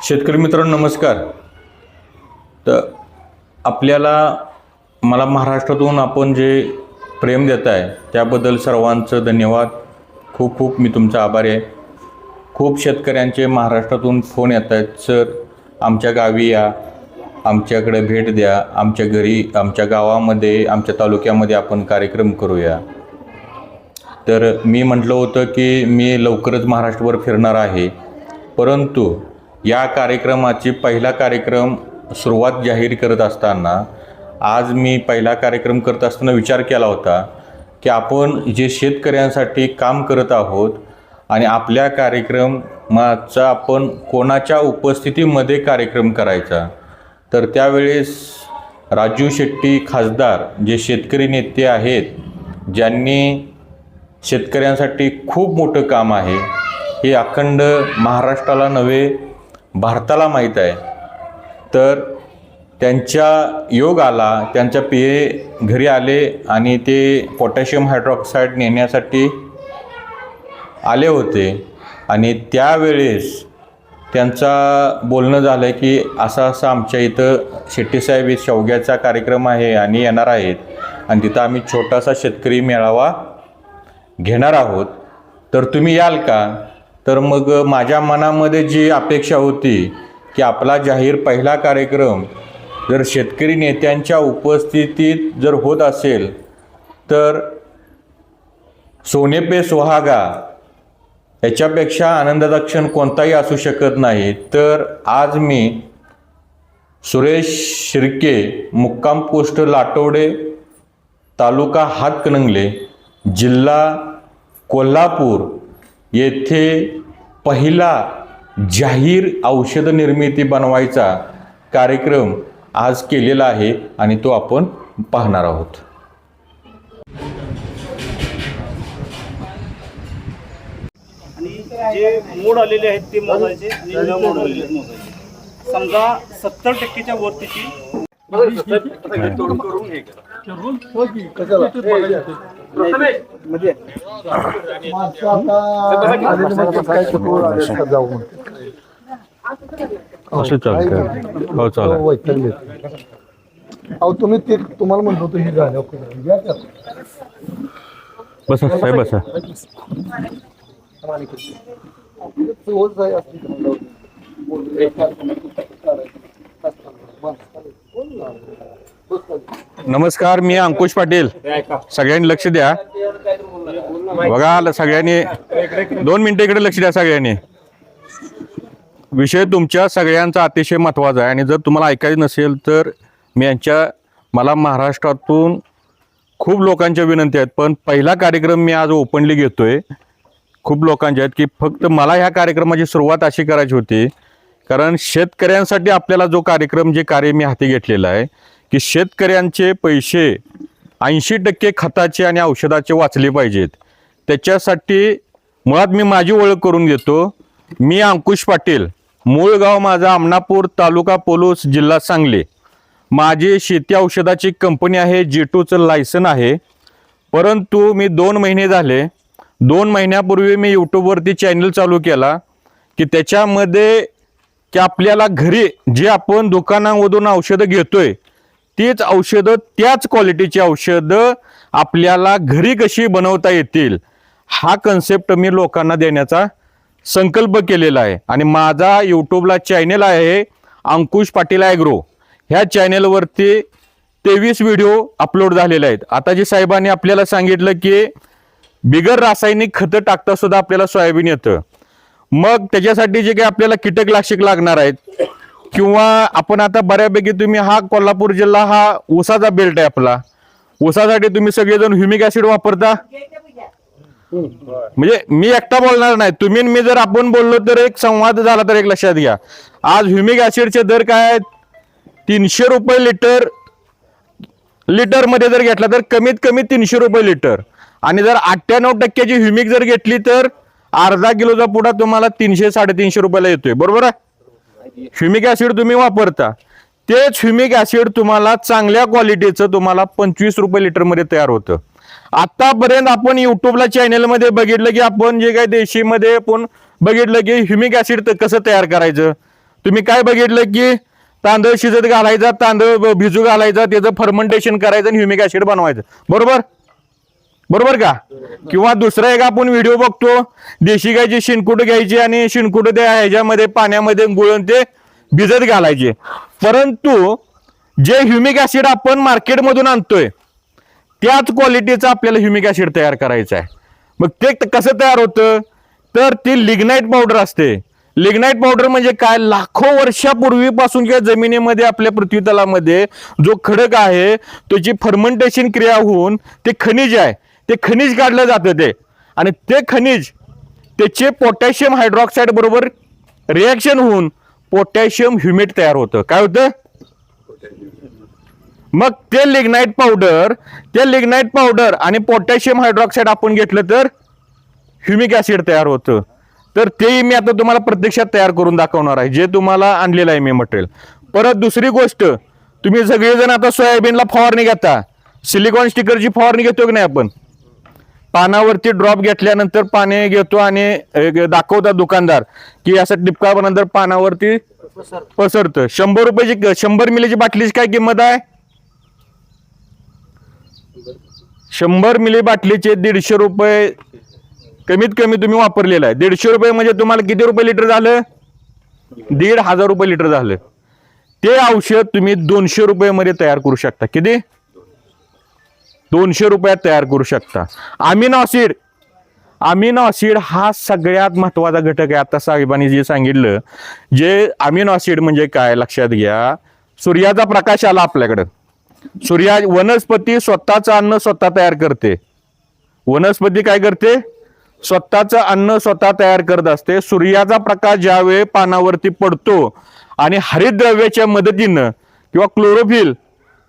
शेतकरी मित्रांनो नमस्कार। तर आपल्याला मला महाराष्ट्रातून आपण जे प्रेम देत आहे त्याबद्दल सर्वांचं धन्यवाद। खूप खूप मी तुमचा आभारी आहे। खूप शेतकऱ्यांचे महाराष्ट्रातून फोन येत आहेत, सर आमच्या गावी या, आमच्याकडे भेट द्या, आमच्या घरी, आमच्या गावामध्ये, आमच्या तालुक्यामध्ये आपण कार्यक्रम करूया। तर मी म्हटलं होतं की मी लवकरच महाराष्ट्रभर फिरणार आहे, परंतु या कार्यक्रमाची पहिला कार्यक्रम सुरुवात जाहीर करत असताना आज मी पहिला कार्यक्रम करत असताना विचार केला होता की आपण जे शेतकऱ्यांसाठी काम करत आहोत आणि आपल्या कार्यक्रमाचा आपण कोणाच्या उपस्थितीमध्ये कार्यक्रम करायचा। तर त्यावेळेस राजू शेट्टी खासदार जे शेतकरी नेते आहेत, ज्यांनी शेतकऱ्यांसाठी खूप मोठं काम आहे, हे अखंड महाराष्ट्राला नव्हे भारताला माहीत आहे। तर त्यांच्या योग आला, त्यांच्या PA घरी आले आणि ते पोटॅशियम हायड्रॉक्साईड नेण्यासाठी आले होते आणि त्यावेळेस त्यांचा बोलणं झालं की असं आमच्या इथं शेट्टीसाहेब शेवग्याचा कार्यक्रम आहे आणि येणार आहेत आणि तिथं आम्ही छोटासा शेतकरी मेळावा घेणार आहोत, तर तुम्ही याल का? तर मग माझ्या मनामध्ये जी अपेक्षा होती की आपला जाहीर पहिला कार्यक्रम जर शेतकरी नेत्यांच्या उपस्थितीत जर होत असेल तर सोने पे सुहागा याच्यापेक्षा आनंदाचा क्षण कोणताही असू शकत नाही। तर आज मी सुरेश शिर्के, मुक्काम पोस्ट लाटोडे, तालुका हातकणंगले, जिल्हा कोल्हापूर येथे पहिला जाहीर औषध निर्मिती बनवायचा कार्यक्रम आज केलेला आहे आणि तो आपण पाहणार आहोत। आणि जे मोड आलेले आहेत ते मोजायचे आणि न मोड आलेले मोजायचे। समजा 70% वरतीची करून हे असं चालतं। हो चालेल। अहो तुम्ही ते तुम्हाला म्हणतो तुम्ही गाणं बसा साहेब बसा। नमस्कार, मी अंकुश पाटील। सगळ्यांनी लक्ष द्या बघा, सगळ्यांनी 2 मिनिटं इकडे लक्ष द्या सगळ्यांनी। विषय तुमच्या सगळ्यांचा अतिशय महत्त्वाचा आहे आणि जर तुम्हाला ऐकायचं नसेल तर मला महाराष्ट्रातून खूप लोकांच्या विनंती आहेत, पण पहिला कार्यक्रम मी आज ओपनली घेतोय। खूप लोकांचे आहेत की फक्त मला ह्या कार्यक्रमाची सुरुवात अशी करायची होती, कारण शेतकऱ्यांसाठी आपल्याला जो कार्यक्रम जे कार्य मी हाती घेतलेलं आहे की शेतकऱ्यांचे पैसे 80% खताचे आणि औषधाचे वाचले पाहिजेत। त्याच्यासाठी मुळात मी माझी ओळख करून देतो। मी अंकुश पाटील, मूळ गाव माझा आमनापूर, तालुका पोलूस, जिल्हा सांगली। माझी शेती औषधाची कंपनी आहे, G2चं लायसन आहे, परंतु मी 2 महिने झाले, 2 महिन्यापूर्वी मी यूट्यूबवरती चॅनल चालू केला की त्याच्यामध्ये की आपल्याला घरी जे आपण दुकानामधून औषधं घेतोय तीच औषधं, त्याच क्वालिटीची औषधं आपल्याला घरी कशी बनवता येतील हा कन्सेप्ट मी लोकांना देण्याचा संकल्प केलेला आहे। आणि माझा यूट्यूबला चॅनल आहे अंकुश पाटील ॲग्रो। ह्या चॅनलवरती 23 व्हिडिओ अपलोड झालेले आहेत। आता जे साहेबांनी आपल्याला सांगितलं की बिगर रासायनिक खतं टाकता सुद्धा आपल्याला सोयाबीन येतं, मग त्याच्यासाठी जे काही आपल्याला कीटकनाशक लागणार आहेत किंवा आपण आता बऱ्यापैकी तुम्ही हा कोल्हापूर जिल्हा हा ऊसाचा बेल्ट आहे आपला, ऊसासाठी तुम्ही सगळेजण ह्युमिक ऍसिड वापरता। म्हणजे मी एकटा बोलणार नाही, तुम्ही मी जर आपण बोललो तर एक संवाद झाला तर एक लक्षात घ्या। आज ह्युमिक ऍसिडचे दर काय आहेत? 300 रुपये लिटर, लिटरमध्ये जर घेतला तर कमीत कमी 300 रुपये लिटर। आणि जर 98% ह्युमिक जर घेतली तर अर्धा किलोचा पुडा तुम्हाला 300-350 रुपयाला येतोय, बरोबर आहे? ह्युमिक ऍसिड तुम्ही वापरता, तेच ह्युमिक ऍसिड तुम्हाला चांगल्या क्वालिटीचं तुम्हाला 25 रुपये लिटरमध्ये तयार होतं। आतापर्यंत आपण यूट्यूबला चॅनलमध्ये बघितलं की आपण जे काही देशीमध्ये आपण बघितलं की ह्युमिक ऍसिड कसं तयार करायचं, तुम्ही काय बघितलं की तांदूळ शिजत घालायचा, तांदूळ भिजू घालायचा, त्याचं फर्मेंटेशन करायचं आणि ह्युमिक ऍसिड बनवायचं. बरोबर बरोबर का? किंवा दुसरा एक आपण व्हिडिओ बघतो, देशी गायची शिनकुट घ्यायची आणि शिनकुट त्या ह्याच्यामध्ये पाण्यामध्ये गुळून ते भिजत घालायचे. परंतु जे ह्युमिक ऍसिड आपण मार्केटमधून आणतोय त्याच क्वालिटीचं आपल्याला ह्युमिक ऍसिड तयार करायचं आहे. मग ते कसं तयार होतं, तर ती लिग्नाइट पावडर असते. लिग्नाइट पावडर म्हणजे काय, लाखो वर्षापूर्वीपासून किंवा जमिनीमध्ये आपल्या पृथ्वी तलामध्ये जो खडक आहे त्याची फर्मेंटेशन क्रिया होऊन ते खनिज आहे, ते खनिज काढलं जातं ते, आणि ते खनिज त्याचे पोटॅशियम हायड्रॉक्साईड बरोबर रिॲक्शन होऊन पोटॅशियम ह्युमेट तयार होतं. काय होतं, मग ते लिग्नाइट पावडर आणि पोटॅशियम हायड्रॉक्साईड आपण घेतलं तर ह्युमिक ऍसिड तयार होतं. तर तेही मी आता तुम्हाला प्रत्यक्षात तयार करून दाखवणार आहे, जे तुम्हाला आणलेलं आहे मी मटेरियल. परत दुसरी गोष्ट, तुम्ही सगळेजण आता सोयाबीनला फवारणी घेता, सिलिकॉन स्टिकरची फवारणी घेतो की नाही आपण, पानावरती ड्रॉप घेतल्यानंतर पाणी घेतो आणि दाखवतात दुकानदार की असं टिपकानंतर पानावरती पसरतं. 100 रुपयाची 100 मिलीची बाटलीची काय किंमत आहे, 100 मिली बाटलीचे 150 रुपये कमीत कमी तुम्ही वापरलेला आहे. 150 रुपये म्हणजे तुम्हाला किती रुपये लिटर झालं, 1,500 रुपये लिटर झालं. ते औषध तुम्ही 200 रुपये तयार करू शकता. किती, 200 रुपयात तयार करू शकता. अमिनो ऍसिड हा सगळ्यात महत्वाचा घटक आहे. आता साहेबांनी जे सांगितलं, जे अमिनो ऍसिड म्हणजे काय लक्षात घ्या, सूर्याचा प्रकाश आला आपल्याकडं, वनस्पती स्वतःचं अन्न स्वतः तयार करते. वनस्पती काय करते, स्वतःचं अन्न स्वतः तयार करत असते. सूर्याचा प्रकाश ज्यावेळी पानावरती पडतो आणि हरितद्रव्याच्या मदतीनं किंवा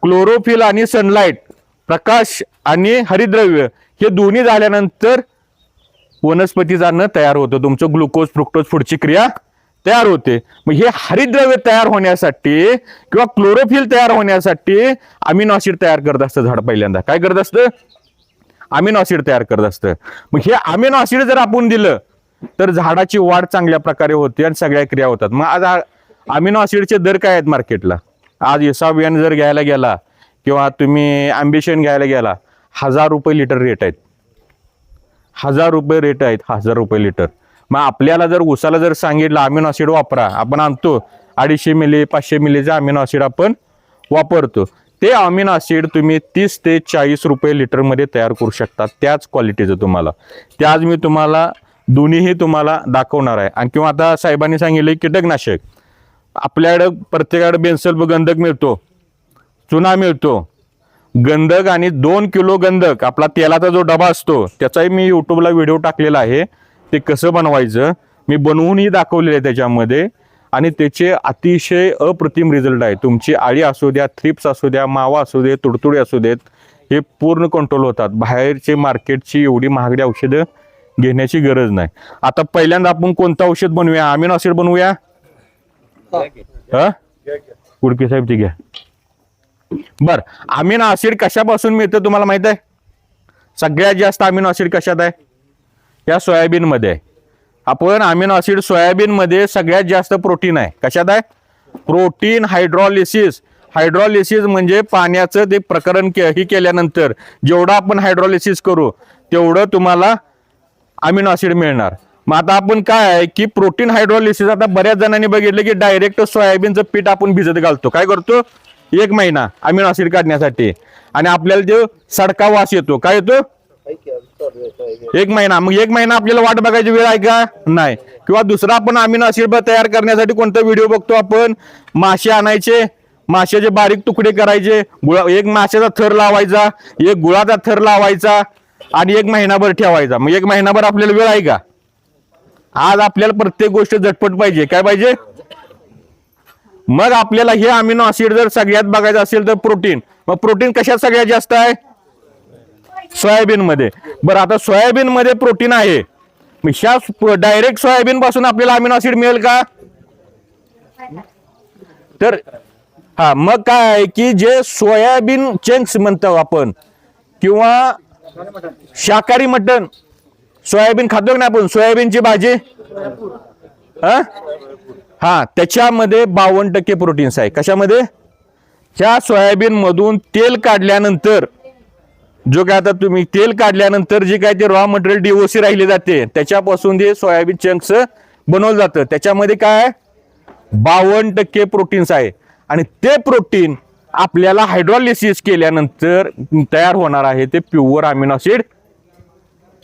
क्लोरोफिल आणि सनलाइट, प्रकाश आणि हरितद्रव्य हे दोन्ही झाल्यानंतर वनस्पतीचं अन्न तयार होतं, तुमचं ग्लुकोज फ्रुक्टोज पुढची क्रिया तयार होते. मग हे हरितद्रव्य तयार होण्यासाठी किंवा क्लोरोफिल तयार होण्यासाठी अमिनो ऍसिड तयार करत असतं झाड. पहिल्यांदा काय करत असतं, अमिनो ऍसिड तयार करत असतं. मग हे अमिनो ऍसिड जर आपण दिलं तर झाडाची वाढ चांगल्या प्रकारे होते आणि सगळ्या क्रिया होतात. मग आज अमिनो ऍसिडचे दर काय आहेत मार्केटला, आज एसावियन जर घ्यायला गेला किंवा तुम्ही अँबिशन घ्यायला गेला, 1000 रुपये लिटर रेट आहेत, 1000 रुपये रेट आहेत, 1000 रुपये लिटर. मग आपल्याला जर उसाला जर सांगितलं अमिनो ऍसिड वापरा, आपण आणतो 250 मिली 500 मिलीचं अमिनो ऍसिड आपण वापरतो. ते अमिनो ऍसिड तुम्ही 30 ते 40 रुपये लिटरमध्ये तयार करू शकता, त्याच क्वालिटीचं तुम्हाला. ते आज मी तुम्हाला दोन्हीही तुम्हाला दाखवणार आहे. आणि किंवा आता साहेबांनी सांगितले कीटकनाशक, आपल्याकडे प्रत्येकाकडे बेन्सल गंधक मिळतो, चुना मिळतो. गंधक आणि 2 किलो गंधक आपला तेलाचा जो डबा असतो त्याचाही मी युट्यूबला व्हिडिओ टाकलेला आहे, ते कसं बनवायचं मी बनवूनही दाखवलेलं आहे त्याच्यामध्ये. आणि त्याचे अतिशय अप्रतिम रिझल्ट आहे. तुमची आळी असू द्या, थ्रिप्स असू द्या, मावा असू दे, तुडतुडे असू देत, हे पूर्ण कंट्रोल होतात. बाहेरचे मार्केटची एवढी महागडी औषधं घेण्याची गरज नाही. आता पहिल्यांदा आपण कोणतं औषध बनवूया, अमिनो ऍसिड बनवूया. उडके साहेब ठीक आहे. बर, अमिनो ऍसिड कशापासून मिळतं तुम्हाला माहित आहे, सगळ्यात जास्त अमिनो ऍसिड कशात आहे, या सोयाबीन मध्ये आहे. आपण अमिनो ऍसिड सोयाबीन मध्ये सगळ्यात जास्त प्रोटीन आहे. कशात आहे, प्रोटीन हायड्रॉलिसिस. हायड्रॉलिसिस म्हणजे पाण्याचं ते प्रकरण ही केल्यानंतर जेवढं आपण हायड्रॉलिसिस करू तेवढं तुम्हाला अमिनो ऍसिड मिळणार. मग आता आपण काय आहे की प्रोटीन हायड्रॉलिसिस, आता बऱ्याच जणांनी बघितलं की डायरेक्ट सोयाबीनचं पीठ आपण भिजत घालतो. काय करतो, 1 महिना अमिनो ऍसिड काढण्यासाठी, आणि आपल्याला जो सडका वास येतो. काय येतो, 1 महिना. मग 1 महिना आपल्याला वाट बघायची वेळ आहे का, नाही. किंवा दुसरा आपण अमिनो ऍसिड तयार करण्यासाठी कोणता व्हिडिओ बघतो आपण, मासे आणायचे, माशाचे बारीक तुकडे करायचे, एक माशाचा थर लावायचा, एक गुळाचा थर लावायचा आणि 1 महिनाभर ठेवायचा. मग 1 महिनाभर आपल्याला वेळ आहे का, आज आपल्याला प्रत्येक गोष्ट झटपट पाहिजे. काय पाहिजे, मग आपल्याला हे अमिनो ऍसिड जर सगळ्यात बघायचं असेल तर प्रोटीन. मग प्रोटीन कशात सगळ्यात जास्त आहे, सोयाबीन मध्ये. बरं, आता सोयाबीन मध्ये प्रोटीन आहे, मग ह्या डायरेक्ट सोयाबीन पासून आपल्याला अमिनो ऍसिड मिळेल का, तर हा, मग काय आहे की जे सोयाबीन चंक्स म्हणतो आपण किंवा शाकाहारी मटण, सोयाबीन खातो ना आपण, सोयाबीनची भाजी, हा त्याच्यामध्ये 52% प्रोटीन्स आहे. कशामध्ये? ह्या सोयाबीन मधून तेल काढल्यानंतर जो काय आता तुम्ही तेल काढल्यानंतर जे काय ते रॉ मटेरियल DOC राहिले जाते त्याच्यापासून जे सोयाबीन चंक्स बनवलं जातं त्याच्यामध्ये काय 52% प्रोटीन्स आहे. आणि ते प्रोटीन आपल्याला हायड्रॉलिसिस केल्यानंतर तयार होणार आहे ते प्युअर अमिनो ऍसिड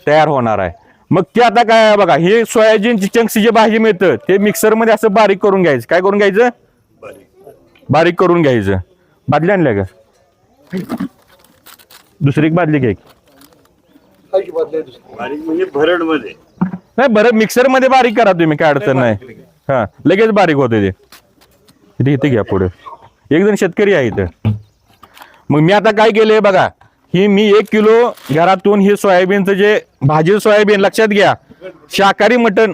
तयार होणार आहे. मग ते आता काय आहे बघा, हे सोयाबीनची चंक्स जे भाजी मिळतं ते मिक्सरमध्ये असं बारीक करून घ्यायचं. काय करून घ्यायचं? बारीक करून घ्यायचं. बादली आणल्या का? दुसरी एक बादली घ्या. काय की बादली आहे दुसरी? बारीक म्हणजे भरड मध्ये नाही बरं, मिक्सर मध्ये बारीक करा तुम्ही, काय अडचण नाही. हा लगेच बारीक होते ते. इथे घ्या पुढे. एक जण शेतकरी आहे इथं. मग मी आता काय केलंय बघा, ही मी 1 किलो घरातून हे सोयाबीनचं जे भाजी सोयाबीन लक्षात घ्या, शाकाहारी मटण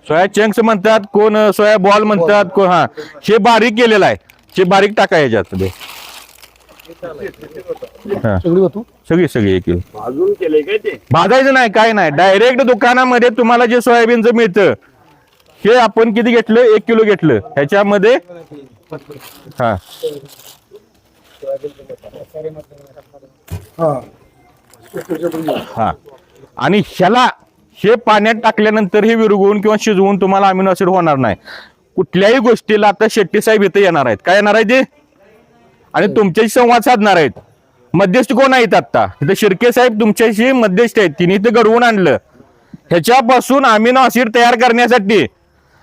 सोया चंक्स म्हणतात, कोण सोया बॉल म्हणतात, कोण हा हे बारीक केलेलं आहे. हे बारीक टाका याच्यात. सगळी होतो सगळी 1 किलो. भाजून केलंय काय ते? भाजायचं नाही, काय नाही. डायरेक्ट दुकानामध्ये तुम्हाला जे सोयाबीनचं मिळतं हे आपण किती घेतलं? 1 किलो घेतलं. ह्याच्यामध्ये हा हा आणि ह्याला हे पाण्यात टाकल्यानंतर हे विरघळून किंवा शिजवून तुम्हाला अमिनो ऍसिड होणार नाही. कुठल्याही गोष्टीला आता शेट्टी साहेब इथे येणार आहेत. काय येणार आहे ते? आणि तुमच्याशी संवाद साधणार आहेत. मध्यस्थी कोण आहेत आता इथे? शिर्के साहेब तुमच्याशी मध्यस्थी आहेत. तिने इथे घडवून आणलं. ह्याच्यापासून अमिनो ऍसिड तयार करण्यासाठी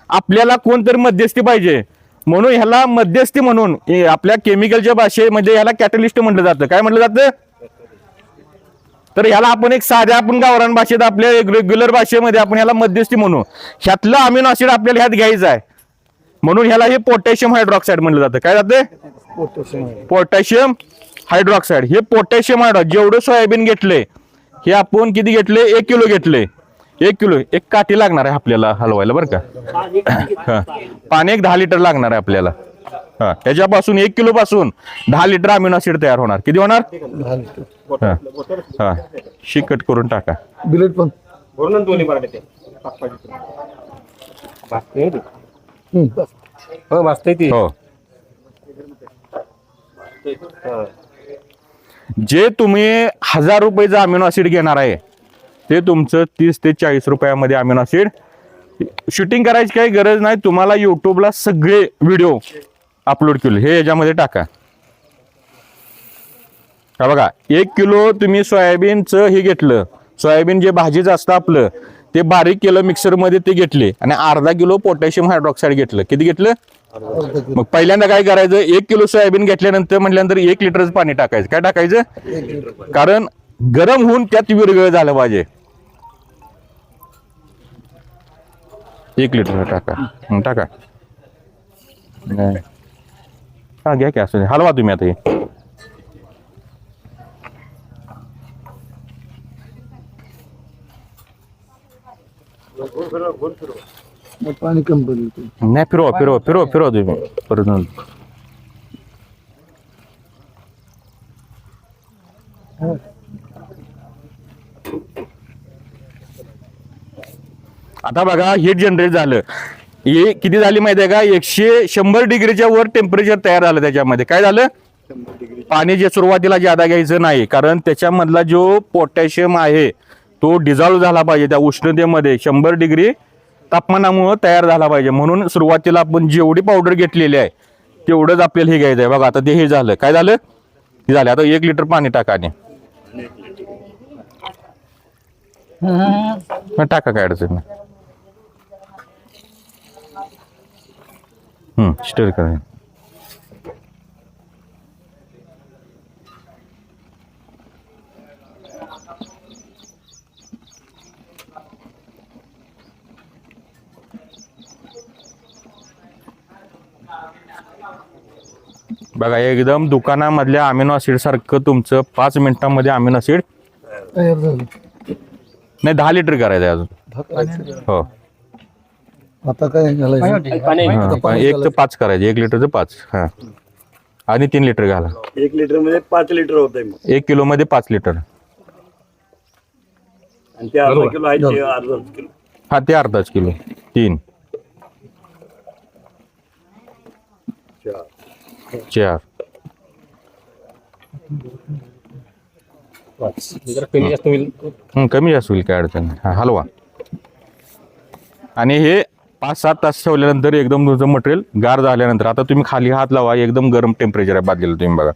आपल्याला कोणतरी मध्यस्थी पाहिजे. म्हणून ह्याला मध्यस्थी म्हणून आपल्या केमिकलच्या भाषेमध्ये ह्याला कॅटलिस्ट म्हटलं जातं. काय म्हटलं जातं? तर ह्याला आपण एक साध्या आपण गावरान भाषेत आपल्या रेग्युलर भाषेमध्ये आपण ह्याला मध्यस्थी म्हणू. ह्यातलं अमिनो ऍसिड आपल्याला ह्यात घ्यायचं आहे. म्हणून ह्याला हे पोटॅशियम हायड्रॉक्साईड म्हटलं जातं. काय जातं? Potassium hydroxide. हे पोटॅशियम हायड्रॉक्साईड जेवढं सोयाबीन घेतले हे आपण किती घेतले? 1 किलो घेतले. 1 किलो एक काठी लागणार आहे आपल्याला हलवायला बरं का. हा पाणी एक 10 लिटर लागणार आहे आपल्याला. हा त्याच्यापासून 1 किलो पासून 10 लिटर अमिनो ऍसिड तयार होणार. किती होणार? 10 लिटर. हा हा कट करून टाका. बिलेट पण दोन्ही मराठी हो. जे तुम्ही 1000 रुपयाचं अमिनो ऍसिड घेणार आहे ते तुमचं 30 ते 40 रुपयामध्ये अमिनो ऍसिड. शूटिंग करायची काही गरज नाही. तुम्हाला युट्यूबला सगळे व्हिडिओ अपलोड केले हे याच्यामध्ये टाका. का बघा 1 किलो तुम्ही सोयाबीनचं हे घेतलं. सोयाबीन जे भाजीचं असतं आपलं ते बारीक केलं मिक्सरमध्ये ते घेतले आणि अर्धा किलो पोटॅशियम हायड्रॉक्साईड घेतलं. किती घेतलं? मग पहिल्यांदा काय करायचं? 1 किलो सोयाबीन घेतल्यानंतर म्हटल्यानंतर 1 लिटरच पाणी टाकायचं. काय टाकायचं? कारण गरम होऊन त्यात विरघळ झालं पाहिजे. 1 लिटर टाका. टाका हा घ्या की असं हलवा तुम्ही आता हे. पाणी कमी पडलं. नाही फिरवा तुम्ही परत. आता बघा हीट जनरेट झालं. हे किती झाली माहिती आहे का? 100 डिग्रीच्या वर टेम्परेचर तयार झालं. त्याच्यामध्ये काय झालं? पाणी जे सुरुवातीला जादा घ्यायचं नाही कारण त्याच्यामधला जो पोटॅशियम आहे तो डिझॉल्व्ह झाला पाहिजे त्या उष्णतेमध्ये. 100 डिग्री तापमानामुळे तयार झाला पाहिजे. म्हणून सुरुवातीला आपण जेवढी पावडर घेतलेली आहे तेवढंच आपल्याला हे घ्यायचं आहे. बघा आता ते हे झालं. काय झालं? हे झालं. आता 1 लिटर पाणी टाका आणि टाका, काय अडचण नाही. स्टर करा. बघा एकदम दुकानामधल्या अमिनो ऍसिड सारखं तुमचं 5 मिनिटांमध्ये अमिनो ऍसिड तयार झालं. नाही 10 लिटर करायचं अजून. हो आता काय घालायचं? हा, 1 ते 5 करायचे. 1 लिटरचं 5. हा आणि 3 लिटर घाला. 1 लिटर मध्ये 5 लिटर होत आहे. मग 1 किलो मध्ये 5 लिटर. आणि ते अर्धा किलो आहे ते अर्धा किलो. हा ते अर्धाच किलो 3 4 कमी जास्त होईल. कमी जास्त होईल काय अडचण नाही. हा हलवा आणि हे 5-7 तास ठेवल्यानंतर एकदम तुमचं मटेरियल गार झाल्यानंतर आता तुम्ही खाली हात लावा एकदम गरम टेम्परेचर आहे बादलीला तुम्ही बघा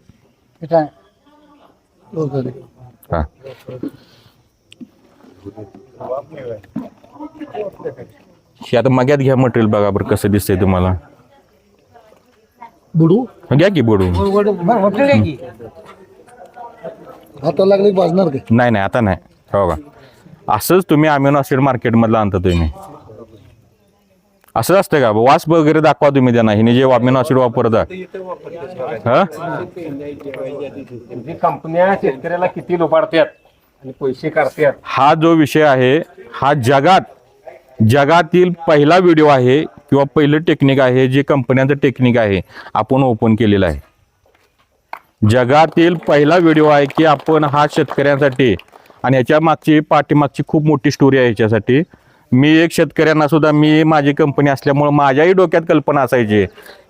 हा हे आता मग्यात घ्या मटेरियल बघा बरं कसं दिसतंय तुम्हाला बुडू घ्या की बोडून हाताला लागले वाजणार काय नाही नाही आता नाही हो का असंच तुम्ही अमिनो ॲसिड मार्केटमधलं आणता तुम्ही असंच असतं का वास वगैरे दाखवा तुम्ही त्यांना हिने जे अमिनो ॲसिड वापरता हा कंपन्या शेतकऱ्याला किती लोपाडतात आणि पैसे काढतात. हा जो विषय आहे हा जगातील पहिला व्हिडिओ आहे किंवा पहिलं टेक्निक आहे जे कंपन्यांचं टेक्निक आहे आपण ओपन केलेलं आहे. जगातील पहिला व्हिडिओ आहे की आपण हा शेतकऱ्यांसाठी आणि ह्याच्या पाठीमागची खूप मोठी स्टोरी आहे ह्याच्यासाठी. मी एक शेतकऱ्यांना सुद्धा मी माझी कंपनी असल्यामुळे माझ्याही डोक्यात कल्पना असायची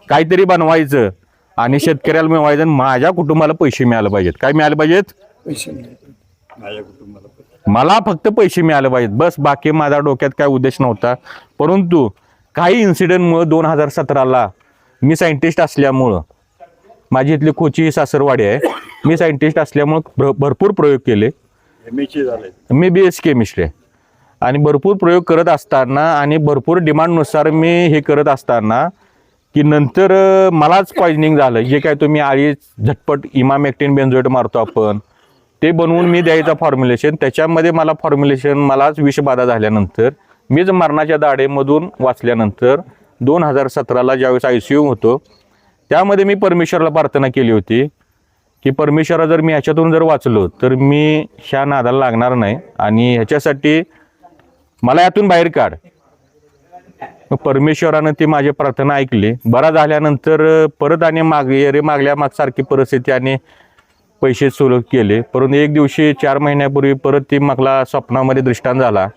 काहीतरी बनवायचं आणि शेतकऱ्याला मिळवायचं आणि माझ्या कुटुंबाला पैसे मिळाले पाहिजेत. काय मिळाले पाहिजेत? मला फक्त पैसे मिळाले पाहिजेत बस. बाकी माझ्या डोक्यात काय उद्देश नव्हता. परंतु काही इन्सिडेंटमुळे 2017ला मी सायंटिस्ट असल्यामुळं माझी इथली कोची ही सासरवाडी आहे. मी सायंटिस्ट असल्यामुळं भरपूर प्रयोग केले. मी BS केमिस्ट्री आहे आणि भरपूर प्रयोग करत असताना आणि भरपूर डिमांडनुसार मी हे करत असताना की नंतर मलाच पॉइझनिंग झालं. जे काय तुम्ही आळी झटपट इमामेक्टिन बेन्झोएट मारतो आपण ते बनवून मी द्यायचं फॉर्म्युलेशन. त्याच्यामध्ये मला फॉर्म्युलेशन मलाच विषबाधा झाल्यानंतर मीच मरणाच्या दाढेमधून वाचल्यानंतर 2017ला ज्यावेळेस ICU होतो त्यामध्ये मी परमेश्वराला प्रार्थना केली होती की परमेश्वरा जर मी ह्याच्यातून जर वाचलो तर मी ह्या नादाला लागणार नाही आणि ह्याच्यासाठी मला यातून बाहेर काढ. मग परमेश्वरानं ती माझी प्रार्थना ऐकली. बरा झाल्यानंतर परत आणि मागल्या मागसारखी परिस्थिती आणि पैसे सुरू केले. परंतु एक दिवशी 4 महिन्यापूर्वी परत ती मला स्वप्नामध्ये दृष्टांत झाला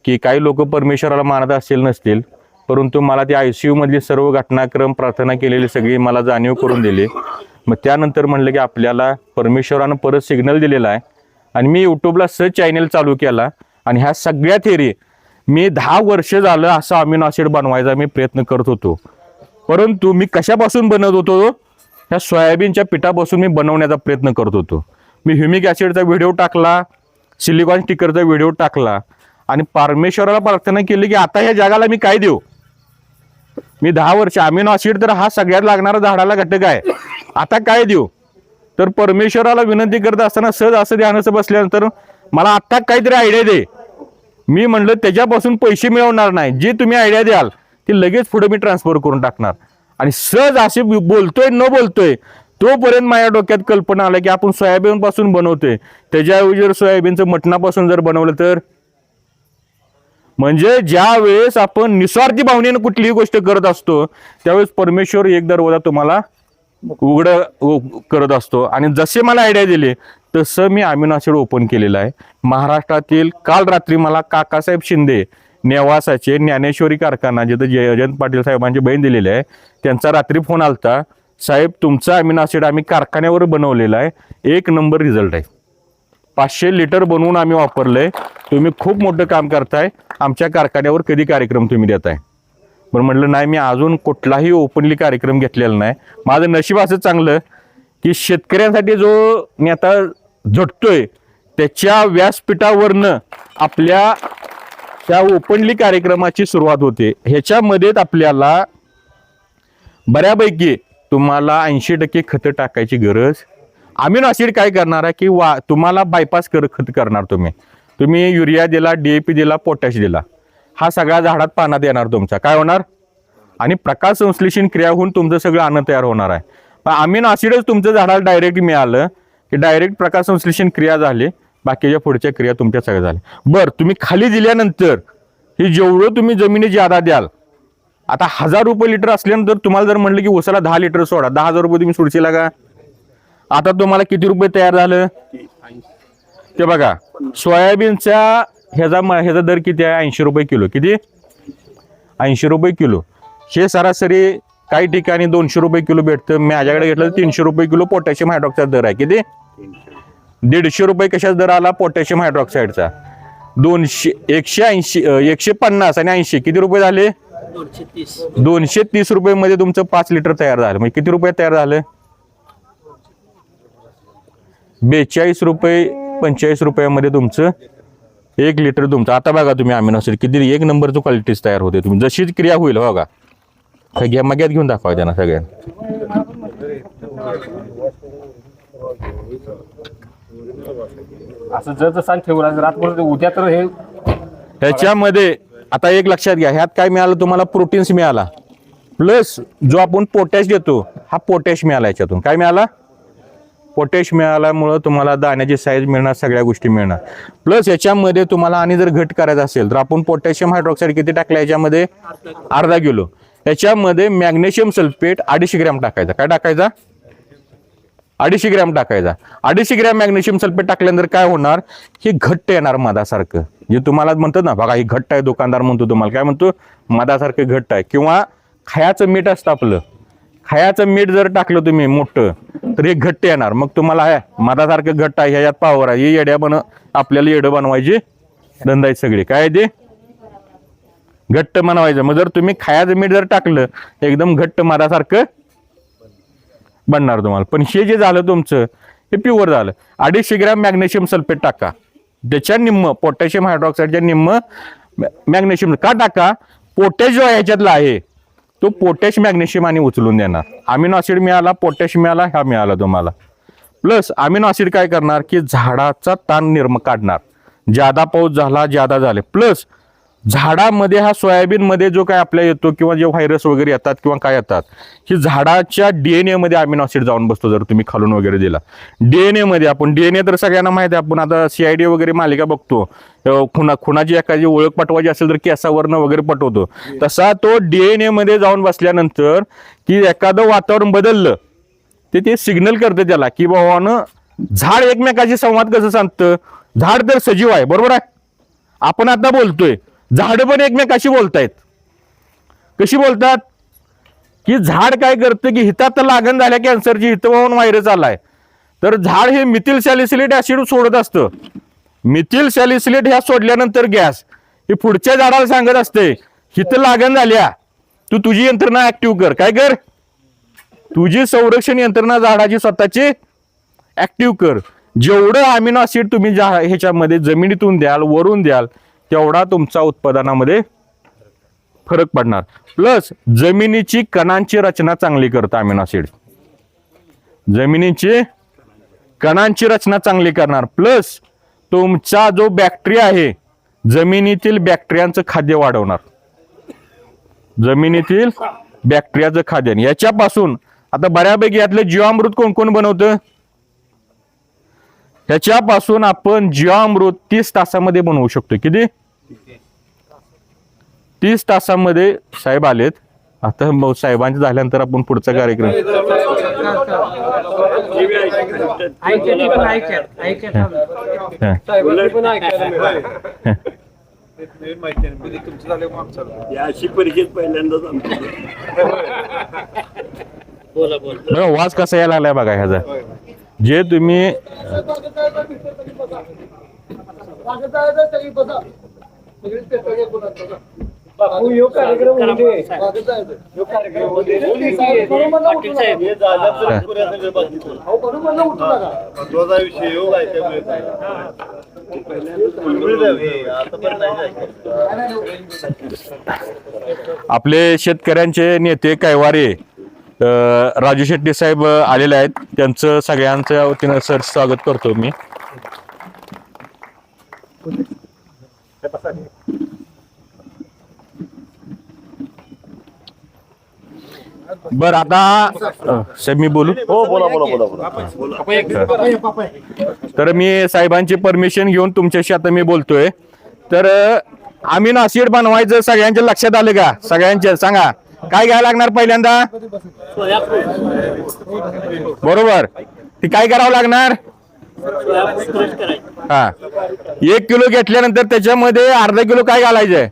की काही लोक परमेश्वराला मानत असतील नसतील परंतु मला ती ICU मधली सर्व घटनाक्रम प्रार्थना केलेली सगळी मला जाणीव करून दिली. मग त्यानंतर म्हणलं की आपल्याला परमेश्वरानं परत सिग्नल दिलेला आहे आणि मी यूट्यूबला सर्च चॅनल चालू केला आणि ह्या सगळ्या थेरी मी 10 वर्ष झालं असं अमिनो ॲसिड बनवायचा मी प्रयत्न करत होतो. परंतु मी कशापासून बनवत होतो? ह्या सोयाबीनच्या पिठापासून मी बनवण्याचा प्रयत्न करत होतो. मी ह्युमिक ॲसिडचा व्हिडिओ टाकला, सिलिकॉन स्टिकरचा व्हिडिओ टाकला आणि परमेश्वराला प्रार्थना केली की आता ह्या जगाला मी काय देऊ? मी 10 वर्ष अमिनो ॲसिड तर हा सगळ्यात लागणारा झाडाला घटक आहे, आता काय देऊ? तर परमेश्वराला विनंती करत असताना सहज असं ध्यानाचं बसल्यानंतर मला आत्ता काहीतरी आयडिया दे. मी म्हणलं त्याच्यापासून पैसे मिळवणार नाही, जी तुम्ही आयडिया द्याल ती लगेच पुढे मी ट्रान्सफर करून टाकणार. आणि सहज असे बोलतोय न बोलतोय तोपर्यंत माझ्या डोक्यात कल्पना आल्या की आपण सोयाबीन पासून बनवतोय त्याच्याऐवजी जर सोयाबीनचं मटणापासून जर बनवलं तर. म्हणजे ज्या वेळेस आपण निस्वार्थी भावनेनं कुठलीही गोष्ट करत असतो त्यावेळेस परमेश्वर एक दरवाजा तुम्हाला उघड करत असतो. आणि जसे मला आयडिया दिले तसं मी अमिनो ॲसिड ओपन केलेलं आहे. महाराष्ट्रातील काल रात्री मला काकासाहेब शिंदे नेवासाचे ज्ञानेश्वरी कारखाना जिथं जयंत पाटील साहेबांची बहीण दिलेली आहे त्यांचा रात्री फोन आलता, साहेब तुमचा अमिनो ॲसिड आम्ही कारखान्यावर बनवलेला आहे, 1 नंबर रिझल्ट आहे. 500 लिटर बनवून आम्ही वापरलंय. तुम्ही खूप मोठं काम करताय, आमच्या कारखान्यावर कधी कार्यक्रम तुम्ही देताय? पण म्हटलं नाही, मी अजून कुठलाही ओपनली कार्यक्रम घेतलेला नाही. माझं नशीब असं चांगलं की शेतकऱ्यांसाठी जो मी आता झटतोय त्याच्या व्यासपीठावरनं आपल्या त्या ओपनली कार्यक्रमाची सुरुवात होते. ह्याच्यामध्ये आपल्याला बऱ्यापैकी तुम्हाला 80% खतं टाकायची गरज. अमिनो ॲसिड काय करणार आहे की तुम्हाला बायपास खत करणार. तुम्ही युरिया दिला, DAP दिला, पोटॅश दिला, हा सगळा झाडात पानात येणार तुमचा. काय होणार? आणि प्रकाश संश्लेषण क्रिया होऊन तुमचं सगळं अन्न तयार होणार आहे. पण अमिनो ॲसिडच तुमचं झाडाला डायरेक्ट मिळालं की डायरेक्ट प्रकाश संश्लेषण क्रिया झाली, बाकीच्या पुढच्या क्रिया तुमच्या सगळ्या झाल्या. बरं, तुम्ही खाली दिल्यानंतर हे जेवढं तुम्ही जमिनी ज्यादा द्याल, आता 1000 रुपये लिटर असल्यानंतर तुम्हाला जर म्हणलं की उसाला 10 लिटर सोडा, 10,000 रुपये तुम्ही सोडशीला का? आता तुम्हाला किती रुपये तयार झालं ते बघा. सोयाबीनच्या ह्याचा दर किती आहे? 80 रुपये किलो. किती? 80 रुपये किलो. हे सरासरी काही ठिकाणी 200 रुपये किलो भेटतं. माझ्याकडे घेतलं तर 300 रुपये किलो पोटॅशियम हायड्रॉक्साईड दर आहे. किती? 150 रुपये कशाचा दर आला? पोटॅशियम हायड्रॉक्साईडचा. 180 150 आणि 80 किती रुपये झाले? 230 रुपये मध्ये तुमचं 5 लिटर तयार झालं. म्हणजे किती रुपये तयार झालं? 42 रुपये 45 रुपयामध्ये तुमचं 1 लिटर तुमचं. आता बघा तुम्ही अमिनो ऍसिड किती एक नंबरचं क्वालिटीज तयार होते. तुम्ही जशी क्रिया होईल बघा. मग्यात घेऊन दाखवा त्यांना सगळ्यांना. असं जसं ठेवलं रातभर उद्या तर हे ह्याच्यामध्ये आता एक लक्षात घ्या, ह्यात काय मिळालं तुम्हाला? प्रोटीन्स मिळाला प्लस जो आपण पोटॅश देतो हा पोटॅश मिळाला. याच्यातून काय मिळाला? पोटॅश मिळाल्यामुळं तुम्हाला दाण्याची साईज मिळणार, सगळ्या गोष्टी मिळणार. प्लस याच्यामध्ये तुम्हाला आणि जर घट करायचा असेल तर आपण पोटॅशियम हायड्रॉक्साईड किती टाकलं याच्यामध्ये? अर्धा किलो. याच्यामध्ये मॅग्नेशियम सल्फेट 250 ग्रॅम टाकायचा. काय टाकायचा? 250 ग्रॅम टाकायचा. 250 ग्रॅम मॅग्नेशियम सल्फेट टाकल्यानंतर काय होणार? हे घट्ट येणार मधासारखं. जे तुम्हाला म्हणतात ना बघा ही घट्ट आहे, दुकानदार म्हणतो तुम्हाला काय म्हणतो? मधासारखं घट्ट आहे. किंवा खायाचं मीठ असतं आपलं, खायाचं मीठ जर टाकलं तुम्ही मोठं तर हे घट्ट येणार. मग तुम्हाला आहे मधासारखं घट्ट आहे, ह्याच्यात पावर आहे. हे येड्या आपल्याला येडं बनवायची धंदा सगळी. काय ते घट्ट बनवायचं. मग जर तुम्ही खायाचं मीठ जर टाकलं एकदम घट्ट मधासारखं बनणार तुम्हाला. पण हे जे झालं तुमचं हे प्युअर झालं. 250 ग्रॅम मॅग्नेशियम सल्फेट टाका. त्याच्या निम्म पोटॅशियम हायड्रॉक्साईडच्या निम्म मॅग्नेशियम का टाका? पोटॅश जो ह्याच्यातला आहे तो पोटॅश मॅग्नेशियम आणि उचलून देणार. अमिनो ऍसिड मिळाला, पोटॅश मिळाला, हा मिळाला तुम्हाला. प्लस अमिनो ऍसिड काय करणार की झाडाचा ताण काढणार. जादा पाऊस झाला, जादा झाले. प्लस झाडामध्ये हा सोयाबीन मध्ये जो काय आपल्या येतो किंवा जे व्हायरस वगैरे येतात किंवा काय येतात ही झाडाच्या डीएनए मध्ये अमिनो ऍसिड जाऊन बसतो. जर तुम्ही खालून वगैरे दिला डीएनए मध्ये, आपण डीएनए तर सगळ्यांना माहिती आहे. आपण आता CID वगैरे मालिका बघतो. खुनाची एखादी ओळख पटवायची असेल तर केसावरनं वगैरे पटवतो. तसा तो डीएनए मध्ये जाऊन बसल्यानंतर की एखादं वातावरण बदललं ते सिग्नल करते त्याला की बाबानं झाड एकमेकाशी संवाद कसं साधतं? झाड तर सजीव आहे, बरोबर आहे. आपण आता बोलतोय, झाड पण एकमेकाशी बोलतायत. कशी बोलतात? की झाड काय करतं की हितात लागण झाल्या कॅन्सरची, हितवाहून व्हायरस आलाय तर झाड हे मिथिल सॅलिसिलेट ऍसिड सोडत असतं. मिथिल सॅलिसिलेट ह्या सोडल्यानंतर गॅस हे पुढच्या झाडाला सांगत असते हित लागण झाल्या, तू तुझी यंत्रणा ऍक्टिव्ह कर. काय कर? तुझी संरक्षण यंत्रणा झाडाची स्वतःची ऍक्टिव्ह कर. जेवढं अमिनो ऍसिड तुम्ही ह्याच्यामध्ये जमिनीतून द्याल, वरून द्याल, तेवढा तुमचा उत्पादनामध्ये फरक पडणार. प्लस जमिनीची कणांची रचना चांगली करतं अमिनो ऍसिड. जमिनीची कणांची रचना चांगली करणार. प्लस तुमचा जो बॅक्टेरिया आहे जमिनीतील बॅक्टेरियांचं खाद्य वाढवणार. जमिनीतील बॅक्टेरियाचं खाद्य. याच्यापासून आता बऱ्यापैकी यातलं जीवामृत कोण कोण बनवतं? ह्याच्यापासून आपण जीवामृत 30 तासामध्ये बनवू शकतो. किती? 30 तासामध्ये साहेब आलेत. आता साहेबांचे झाल्यानंतर आपण पुढचा कार्यक्रम अशी परिचित पहिल्यांदाच बघा वाज कसा यायला लागलाय बघा ह्याचा. जे तुम्ही आपले शेतकऱ्यांचे नेते कैवारे राजू शेट्टी साहेब आलेले आहेत. त्यांचं सगळ्यांच्या वतीनं सर स्वागत करतो मी. बर आता साहेब मी बोलू? हो बोला. तर मी साहेबांची परमिशन घेऊन तुमच्याशी आता मी बोलतोय. तर अमिनो ऍसिड बनवायचं सगळ्यांच्या लक्षात आलं का? सगळ्यांच्या सांगा काय घ्यायला लागणार पहिल्यांदा? बरोबर. ती काय करावं लागणार? हा 1 किलो घेतल्यानंतर त्याच्यामध्ये अर्धा किलो काय घालायचंय?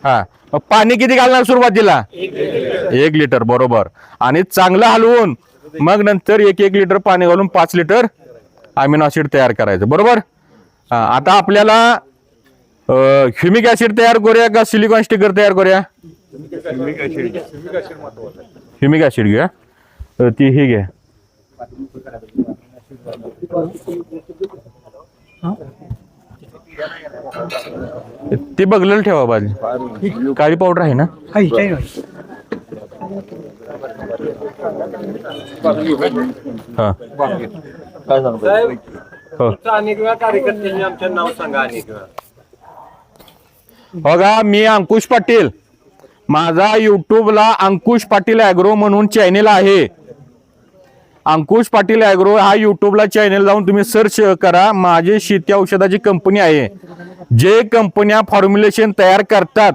हा मग पाणी किती घालणार सुरुवातीला? 1 लिटर बरोबर. आणि चांगलं हलवून मग नंतर 1 लिटर पाणी घालून 5 लिटर अमिनो ऍसिड तयार करायचं बरोबर. हा आता आपल्याला ह्युमिक ऍसिड तयार करूया का सिलिकॉन स्टिकर तयार करूया? ह्युमिक ऍसिड घ्या. ती हे घ्या. ती बघलेलं ठेवा बाजू. काळी पावडर आहे ना? हा काय सांगतो हो. अनेक वेळा कार्यकर्त्यांनी आमचं नाव सांगा. अनेक वेळा बघा मी अंकुश पाटील. माझा युट्यूबला अंकुश पाटील ॲग्रो म्हणून चॅनेल आहे. अंकुश पाटील ॲग्रो हा युट्यूबला चॅनेल जाऊन तुम्ही सर्च करा. माझी शेती औषधाची कंपनी आहे. जे कंपन्या फॉर्म्युलेशन तयार करतात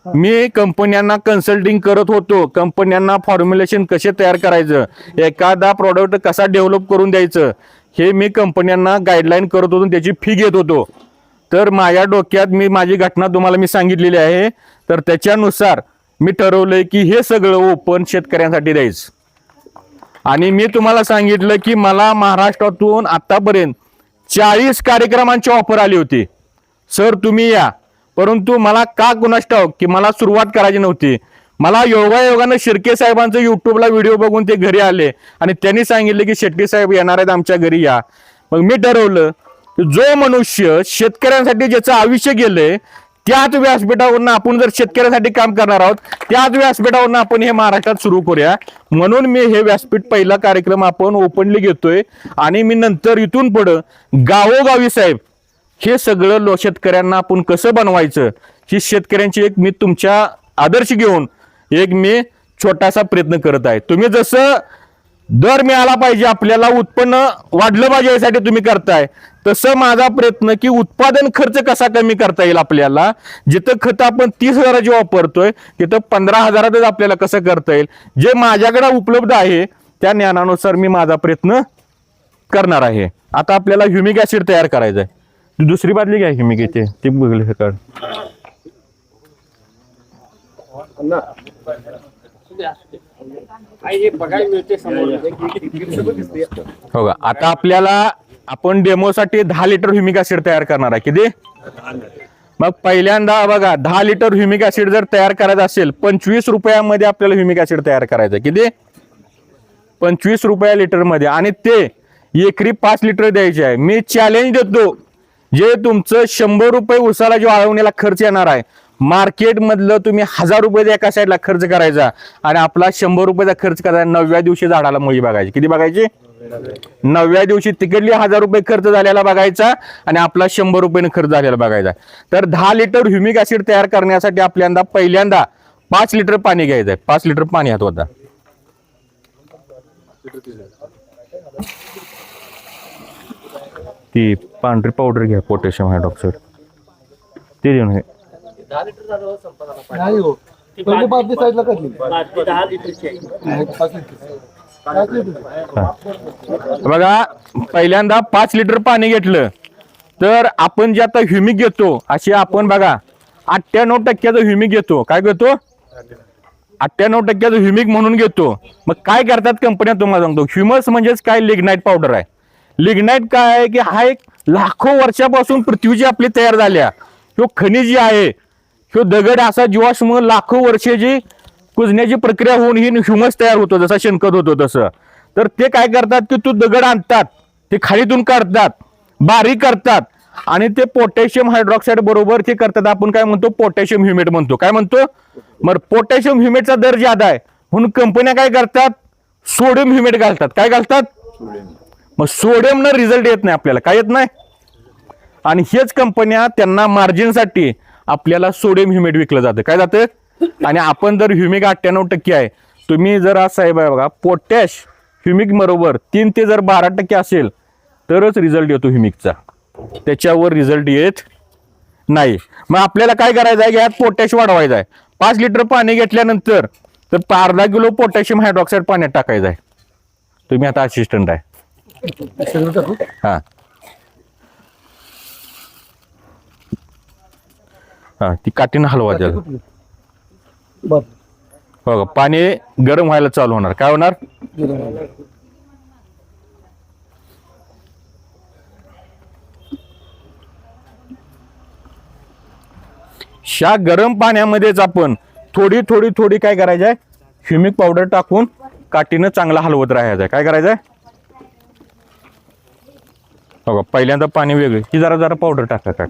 मी कंपन्यांना कन्सल्टिंग करत होतो. कंपन्यांना फॉर्म्युलेशन कसे तयार करायचं, एखादा प्रोडक्ट कसा डेव्हलप करून द्यायचं हे मी कंपन्यांना गाईडलाईन करत होतो. त्याची फी घेत होतो. तर माझ्या डोक्यात माझी घटना तुम्हाला मी सांगितलेली आहे. तर त्याच्यानुसार मी ठरवलंय की हे सगळं ओपन शेतकऱ्यांसाठी द्यायचं. आणि मी तुम्हाला सांगितलं की मला महाराष्ट्रातून आतापर्यंत 40 कार्यक्रमांची ऑफर आली होती. सर तुम्ही या. परंतु मला का कुणास ठाऊक की मला सुरुवात करायची नव्हती. मला योगायोगानं शिर्के साहेबांचं युट्यूबला व्हिडिओ बघून ते घरी आले आणि त्यांनी सांगितले की शेट्टी साहेब येणार आहेत आमच्या घरी या. मग मी ठरवलं जो मनुष्य शेतकऱ्यांसाठी ज्याचं आयुष्य गेलंय त्याच व्यासपीठावरून आपण जर शेतकऱ्यांसाठी काम करणार आहोत त्याच व्यासपीठावरून आपण हे महाराष्ट्रात सुरू करूया. म्हणून मी हे व्यासपीठ पहिला कार्यक्रम आपण ओपनली घेतोय. आणि मी नंतर इथून पुढं गावोगावी साहेब हे सगळं शेतकऱ्यांना आपण कसं बनवायचं ही शेतकऱ्यांची एक मी तुमच्या आदर्श घेऊन एक मी छोटासा प्रयत्न करत आहे. तुम्ही जसं दर मिळाला पाहिजे आपल्याला उत्पन्न वाढलं पाहिजे यासाठी तुम्ही करताय तसं माझा प्रयत्न की उत्पादन खर्च कसा कमी करता येईल आपल्याला. जिथं खत आपण 30,000ची वापरतोय तिथं 15,000तच आपल्याला कसं करता येईल जे माझ्याकडे उपलब्ध आहे त्या ज्ञानानुसार मी माझा प्रयत्न करणार आहे. आता आपल्याला ह्युमिक ऍसिड तयार करायचं आहे. दुसरी बादली घ्या ह्युमिक येते ती बघले सकाळ. हो का. आता आपल्याला आपण डेमोसाठी 10 लिटर ह्युमिक ऍसिड तयार करणार आहे. किती? मग पहिल्यांदा बघा 10 लिटर ह्युमिक ऍसिड जर तयार करायचं असेल 25 रुपयामध्ये आपल्याला ह्युमिक ऍसिड तयार करायचं. किती? 25 रुपया लिटर मध्ये. आणि ते एकरी 5 लिटर द्यायचे आहे. मी चॅलेंज देतो जे तुमचं 100 रुपये उसाला जो आळवणीला खर्च येणार आहे मार्केट मधलं तुम्ही 1000 रुपये एका साईडला खर्च करायचा आणि आपला 100 रुपयाचा खर्च करायचा. 9व्या दिवशी झाडाला मुळी बघायची. किती बघायची? 9व्या दिवशी तिकडली 1000 रुपये खर्च झालेला बघायचा आणि आपला 100 रुपयाने खर्च झालेला बघायचा. तर 10 लिटर ह्युमिक ऍसिड तयार करण्यासाठी आपल्याला पहिल्यांदा 5 लिटर पाणी घ्यायचं आहे. 5 लिटर पाणी हात होता. ती पांढरी पावडर घ्या पोटॅशियम हायड्रॉक्साईड ते देऊन हे नाही हो पहिली बादली साईडला काढली. 5 लिटर. बघा पहिल्यांदा 5 लिटर पाणी घेतलं तर आपण जे आता ह्युमिक घेतो अशी आपण बघा 98% ह्युमिक घेतो. काय घेतो? 98% ह्युमिक म्हणून घेतो. मग काय करतात कंपन्या तुम्हाला सांगतो. ह्युमस म्हणजेच काय लिग्नाइट पावडर आहे. लिग्नाइट काय आहे की हा एक लाखो वर्षापासून पृथ्वी आपली तयार झाल्या ह्यो खनिज जी आहे ह्यो दगड असा जीवाश्म लाखो वर्षाची कुजण्याची प्रक्रिया होऊन ही ह्युमस तयार होतो जसा शेणखत होतो तसं. तर ते काय करतात की तो दगड आणतात ते खाडीतून काढतात बारीक करतात आणि ते पोटॅशियम हायड्रॉक्साईड बरोबर ते करतात. आपण काय म्हणतो पोटॅशियम ह्युमेट म्हणतो. काय म्हणतो? मग पोटॅशियम ह्युमेटचा दर ज्यादा आहे म्हणून कंपन्या काय करतात सोडियम ह्युमेट घालतात. काय घालतात? मग सोडियम न रिझल्ट येत नाही आपल्याला. काय येत नाही? आणि हेच कंपन्या त्यांना मार्जिनसाठी आपल्याला सोडियम ह्युमेट विकलं जातं. काय जातं? आणि आपण जर ह्युमिक 98% आहे तुम्ही जर आज साहेब आहे बघा पोटॅश ह्युमिक बरोबर 3 ते जर 12% असेल तरच रिझल्ट येतो ह्युमिकचा. त्याच्यावर रिझल्ट येत नाही. मग आपल्याला काय करायचं आहे यात पोटॅश वाढवायचा आहे. 5 लिटर पाणी घेतल्यानंतर तर अर्धा किलो पोटॅशियम हायड्रॉक्साईड पाण्यात टाकायचं आहे. तुम्ही आता असिस्टंट आहे सगळं टाकू. हां हां ती काठीनं हलवा त्याला. बर बघा पाणी गरम व्हायला चालू होणार. काय होणार? ह्या गरम पाण्यामध्येच आपण थोडी थोडी थोडी काय करायचं आहे, ह्युमिक पावडर टाकून काठीनं चांगला हलवत राहायचं आहे. काय करायचं आहे बघा, पहिल्यांदा पाणी वेगळं की जरा जरा पावडर टाका. टाक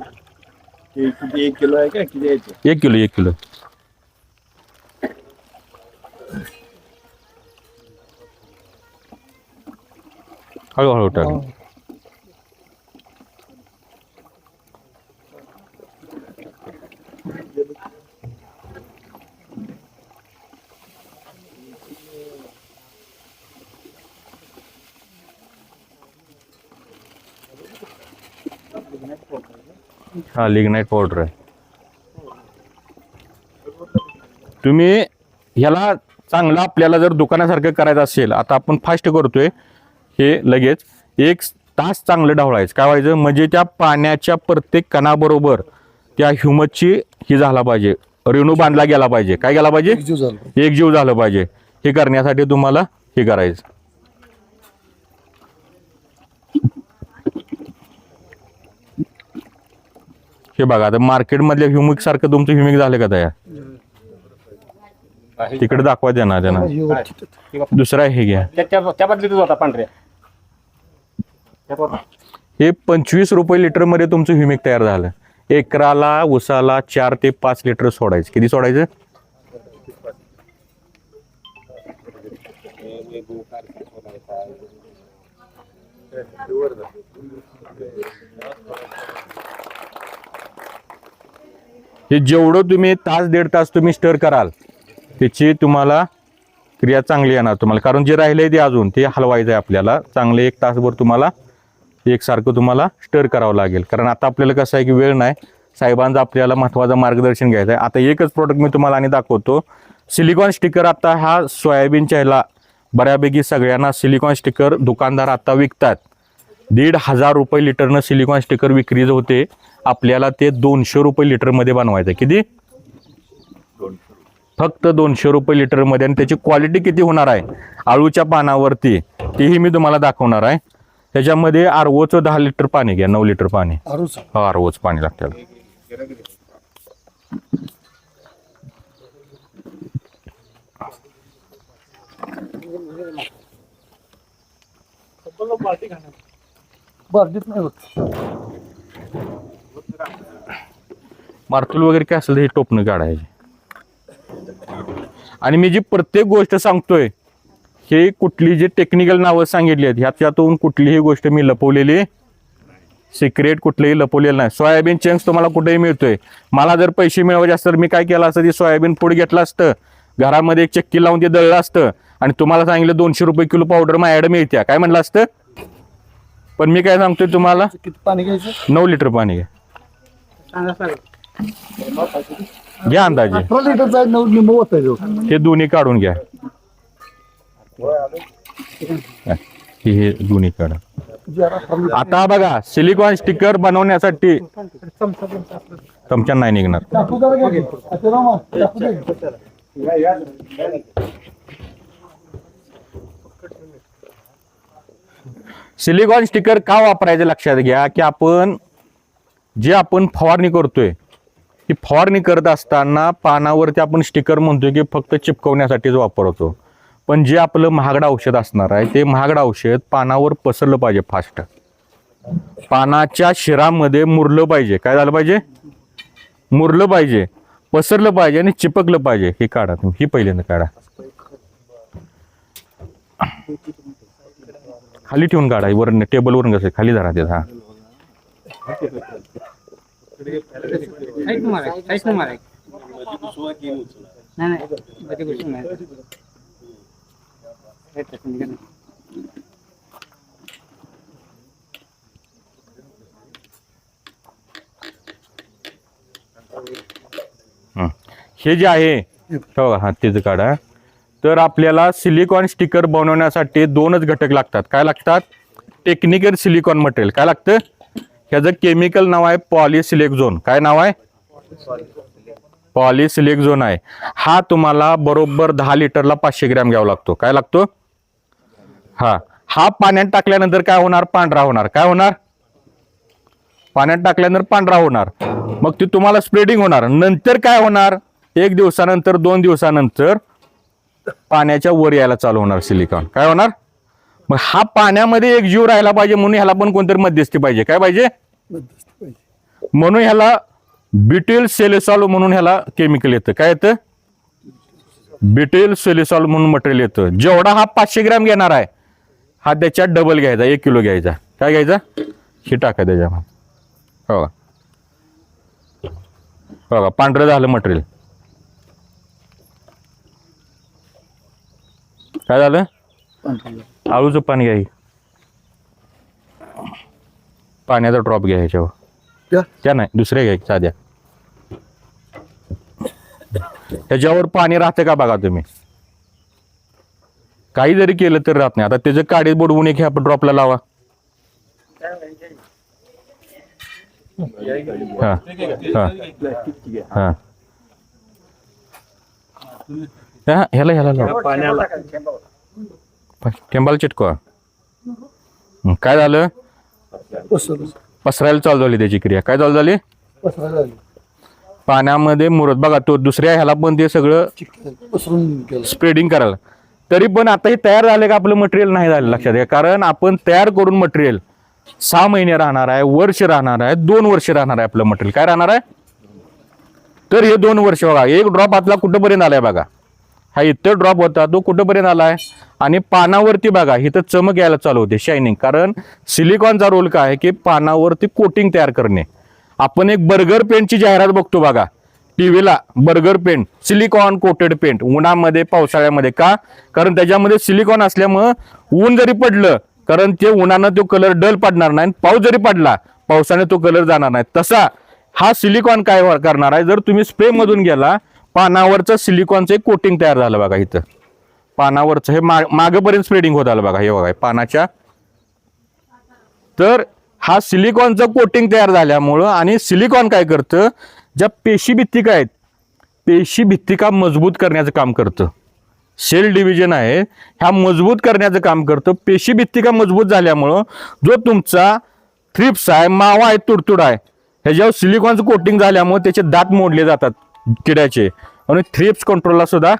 1 किलो आहे का किती यायचे? 1 किलो 1 किलो. हळूहळू टाक. हा लिग्नाइट पावडर आहे. तुम्ही ह्याला चांगलं आपल्याला जर दुकानासारखं करायचं असेल, आता आपण फास्ट करतोय हे, लगेच 1 तास चांगलं ढवळायचं. काय व्हायचं म्हणजे त्या पाण्याच्या प्रत्येक कणाबरोबर त्या ह्युमसची ही झाला पाहिजे, रेणू बांधला गेला पाहिजे. काय गेला पाहिजे? जीव झालं. एक जीव झालं पाहिजे. हे करण्यासाठी तुम्हाला हे करायचं. हे बघा आता मार्केट मधल्या ह्युमिक सारखं तुमचं ह्युमिक झालं का तयार? तिकडे दाखवा त्यांना. दुसरा हे घ्या. त्या बदलीतच होता पांढऱ्या. हे 25 रुपये लिटर मध्ये तुमचं ह्युमिक तयार झालं. एकराला उसाला 4 ते 5 लिटर सोडायचं. किती सोडायचं? हे जेवढं तुम्ही तास 1.5 तास तुम्ही स्टर कराल त्याची तुम्हाला क्रिया चांगली येणार तुम्हाला. कारण जे राहिले ते अजून ते हलवायचं आहे आपल्याला. चांगले 1 तासभर तुम्हाला एकसारखं तुम्हाला स्टर करावं लागेल. कारण आता आपल्याला कसं आहे की वेळ नाही. साहेबांचं आपल्याला महत्त्वाचं मार्गदर्शन घ्यायचं आहे. आता एकच प्रोडक्ट मी तुम्हाला आणि दाखवतो. Silicon sticker. आता हा सोयाबीनच्या ह्याला बऱ्यापैकी सगळ्यांना सिलिकॉन स्टिकर दुकानदार आता विकतात. 1,500 रुपये लिटरनं सिलिकॉन स्टिकर विक्री होते. आपल्याला ते 200 रुपये लिटरमध्ये बनवायचं. किती? फक्त 200 रुपये लिटरमध्ये. आणि त्याची क्वालिटी किती होणार आहे आळूच्या पानावरती तेही मी तुम्हाला दाखवणार आहे. त्याच्यामध्ये आरओचं 10 लिटर पाणी घ्या. 9 लिटर पाणी. हा आरओच पाणी लागतं. बार्डीत नाही होत. मार्तुल वगैरे काय असेल हे टोपणं काढायचे. आणि मी जी प्रत्येक गोष्ट सांगतोय हे कुठली जे टेक्निकल नावं सांगितली आहेत ह्याच्यातून कुठलीही गोष्ट मी लपवलेली सिक्रेट कुठलेही लपवलेलं नाही. सोयाबीन चंक्स तुम्हाला कुठेही मिळतोय. मला जर पैसे मिळवायचे असतं तर मी काय केलं असतं, ते सोयाबीन पूड घेतलं असतं, घरामध्ये एक चक्की लावून ते दळलं असतं आणि तुम्हाला सांगितलं 200 रुपये किलो पावडर माझ्याकडे मिळते. काय म्हणलं असतं? पण मी काय सांगतोय तुम्हाला, किती पाणी घ्यायचं? 9 लिटर पाणी घ्या. घ्या अंदाजे. 18 लिटरचा 9 लिंबू होतं. हे दोन्ही काढून घ्या. हे दोन्ही काढा. आता बघा सिलिकॉन स्टिकर बनवण्यासाठी चमचा नाही निघणार. सिलिकॉन स्टिकर का वापरायचं लक्षात घ्या की आपण फवारणी करतोय ही फवारणी करत असताना पानावरती आपण स्टिकर म्हणतोय की फक्त चिपकवण्यासाठीच वापरतो. पण जे आपलं महागडं औषध असणार आहे ते महागडं औषध पानावर पसरलं पाहिजे. फास्ट पानाच्या शिरामध्ये मुरलं पाहिजे. काय झालं पाहिजे? मुरलं पाहिजे, पसरलं पाहिजे आणि चिपकलं पाहिजे. हे काढा तुम्ही. ही पहिल्यांदा काढा. खाली ठेवून काढा. वरून टेबलवरून कसं खाली धरा ते. हा हे जे आहे हा तेच काढा. तर आपल्याला सिलिकॉन स्टिकर बनवण्यासाठी 2च घटक लागतात. काय लागतात? Technical silicon material. काय लागतं? ह्याचं केमिकल नाव आहे पॉलिसिलिकझोन. काय नाव आहे? पॉलिसिलिकझोन आहे. हा तुम्हाला बरोबर 10 लिटरला 500 ग्रॅम घ्यावा लागतो. काय लागतो? हा पाण्यात टाकल्यानंतर काय होणार? पांढरा होणार. काय होणार? पाण्यात टाकल्यानंतर पांढरा होणार. मग ते तुम्हाला स्प्रेडिंग होणार. नंतर काय होणार? 1 दिवसानंतर 2 दिवसानंतर पाण्याच्या वर यायला चालू होणार सिलिकॉन. काय होणार? मग हा पाण्यामध्ये एक जीव राहायला पाहिजे म्हणून ह्याला पण कोणतरी मध्यस्थी पाहिजे. काय पाहिजे? म्हणून ह्याला ब्युटिल सेलेसॉल म्हणून ह्याला केमिकल येतं. काय येतं? ब्युटिल सेलेसॉल म्हणून मटेरियल येतं. जेवढा हा 500 ग्रॅम घेणार आहे हा त्याच्यात डबल घ्यायचा, 1 किलो घ्यायचा. काय घ्यायचा? हे टाका त्याच्यामध्ये. हो बघा पांढरं झालं मटेरियल. काय झालं? आळूचं पाणी घ्या. पाण्याचा ड्रॉप घ्या ह्याच्यावर. त्या नाही दुसऱ्या घ्या साध्या. त्याच्यावर पाणी राहतं का बघा तुम्ही. काही जरी केलं तर राहत नाही. आता त्याचं काडी बुडवून एक आपण ड्रॉपला लावा. हा हा हा ह्याला लावा. टेंबाला चिटकवा. काय झालं? पसरायला चालू झाली त्याची क्रिया. काय चालू झाली? पाण्यामध्ये मुरत. बघा तो दुसऱ्या ह्याला पण ते सगळं स्प्रेडिंग करायला. तरी पण आता हे तयार झाले का आपलं मटेरियल नाही झालं. लक्षात घ्या. कारण आपण तयार करून मटेरियल 6 महिने राहणार आहे, वर्ष राहणार आहे, 2 वर्ष राहणार आहे आपलं मटेरियल. काय राहणार आहे? तर हे 2 वर्ष बघा. एक ड्रॉप आतला कुठंपर्यंत आलाय बघा. हा इथं ड्रॉप होता तो कुठंपर्यंत आलाय आणि पानावरती बघा इथं चमक यायला चालू होते, शायनिंग. कारण सिलिकॉनचा रोल काय आहे की पानावरती कोटिंग तयार करणे. आपण एक बर्गर पेंटची जाहिरात बघतो बघा टीव्हीला. Berger paint silicone coated paint उन्हामध्ये पावसाळ्यामध्ये. का? कारण त्याच्यामध्ये सिलिकॉन असल्यामुळं ऊन जरी पडलं कारण ते उन्हानं तो कलर डल पडणार नाही. पाऊस जरी पडला पावसाने तो कलर जाणार नाही. तसा हा सिलिकॉन काय करणार आहे? जर तुम्ही स्प्रे मधून गेला पानावरचं सिलिकॉनचं एक कोटिंग तयार झालं बघा. इथं पानावरचं हे मागेपर्यंत स्प्रेडिंग होत आलं बघा. हे बघा पानाच्या. तर हा सिलिकॉनचं कोटिंग तयार झाल्यामुळं आणि सिलिकॉन काय करतं? ज्या पेशी भित्तिका आहेत पेशी भित्तिका मजबूत करण्याचं काम करतं. सेल डिव्हिजन आहे ह्या मजबूत करण्याचं काम करतं. पेशी भित्तिका मजबूत झाल्यामुळं जो तुमचा थ्रिप्स आहे, मावा आहे, तुडतुड आहे ह्याच्यावर सिलिकॉनचं कोटिंग झाल्यामुळे त्याचे दात मोडले जातात किड्याचे. आणि थ्रिप्स कंट्रोलला सुद्धा